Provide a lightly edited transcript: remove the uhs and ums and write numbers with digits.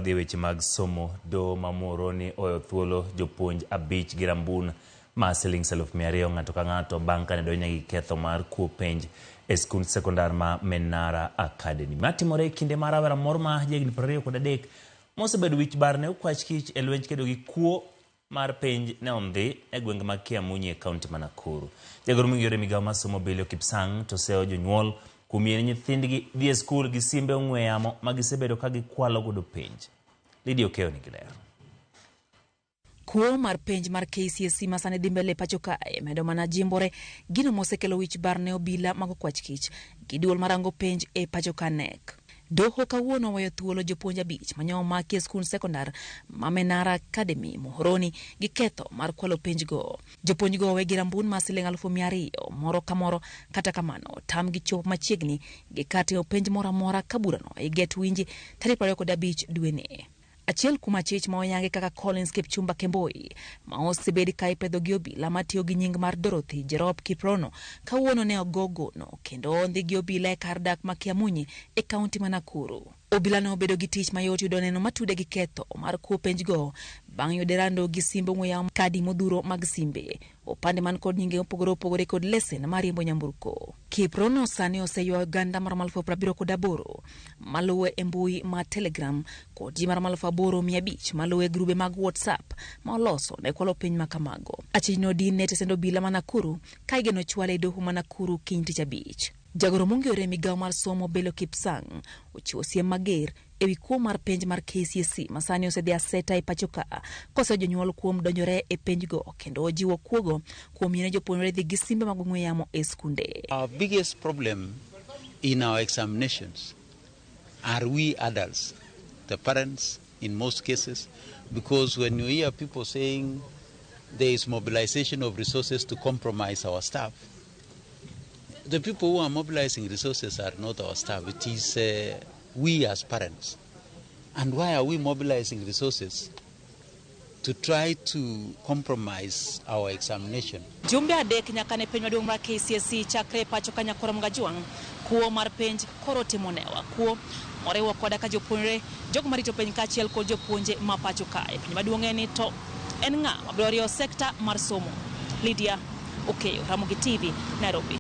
wadhi weche mag somo. Do mamoroni oyo thuolo jopuonj abich gi rambun ma siling 200,000 ng'ato ka ng'ato bang' kane donjo gi ketho mar kuo penj e skund sekondar ma Menara Academy. Matimore e kinde mar rawera moro ma jahigni 23 mosebedo wich bar ne okwach kich e lwenj kedo gi kuo mar penj ne ondhi e gwenge mag Kiamunyi e kaunti ma Nakuru. Jagoro mong'ere Migao mar somo Belio Kipsang to seo jonyuol kuom yiene nyithindgi dhi e skul gi simbe ong'we yamo ma gisebedo ka gikwalo godo penj. Lidia Okeo nigi ler. Kuo mar penj mar KCPE ma sani dhi mbele pacho kae medo mana jimbore gino mosekelo wich bar ne obila mag okwach kich gi duol marango penj e pacho ka nek. Doho kawuono weyo thuolo jopuonj abich manyo maki e skund sekondar ma Menara Academy Muhoroni gi ketho mar kwalo penj go. Jopuonj go we gi rambun ma siling 200,000 moro ka moro, kata kamano tam gi chop machiegni gi kate penj moro amora kaburano e get winji 25 dwe ni. Achiel kuom achich ma oyangi kaka Collins Kipchumba Kemboi ma osebedi ka ipedho gi obila matiyo gi nying mar Dorothy Jerop Kiprono kawuono ne ogogo no kendo ondhi gi obila e kar dak ma Kiamunyi e kaunti ma Nakuru. Obila no obedo gi tich mayot yudo neno matude gi ketho mar kuo penj go bang' yude rando gi simbe ong'we yamo kadi modhuro mag simbe opande man kod nyinge opogore kod lesen mar riembo nyamburko. Kiprono sani oseywa ganda mar 78,000 maluwe e mbui ma Telegram kod ji mar 8,500 maluwe grube mag WhatsApp ma oloso ne kwalo penj makamago. Achino din ne tesendo obila ma Nakuru ka igeno chwale e doho ma Nakuru kiny tich abich. Jagoro mong'ere Migao mar somo Belio Kipsang ochiwo siem mager ewi kuo mar penj mar KCPE ma sani osedhi aseta e pacho ka koso jonyuol kuom donjore e penj go kendo ojiwo kuogo kuom yiene jopuonjre dhi gi simbe mag ong'we yamo e skunde. Our biggest problem in our examinations are we adults, the parents in most cases, because when you hear people saying there is mobilization of resources to compromise our staff, the people who are mobilizing resources are not our staff. It is we as parents. And why are we mobilizing resources? To try to compromise our examination. Jumbe adek nyaka ne penj maduong' mar KCPE chakre pacho ka nyakoro Mgajwang kuo mar penj koro timonewa kuo moriwo koda ka jopuonjre jogo marito penj kaachiel kod jopuonje ma pacho kae. Penj maduong' en ni to en ng'a mabiro riyo sekta mar somo. Lidia Okeo, Ramogi TV, Nairobi.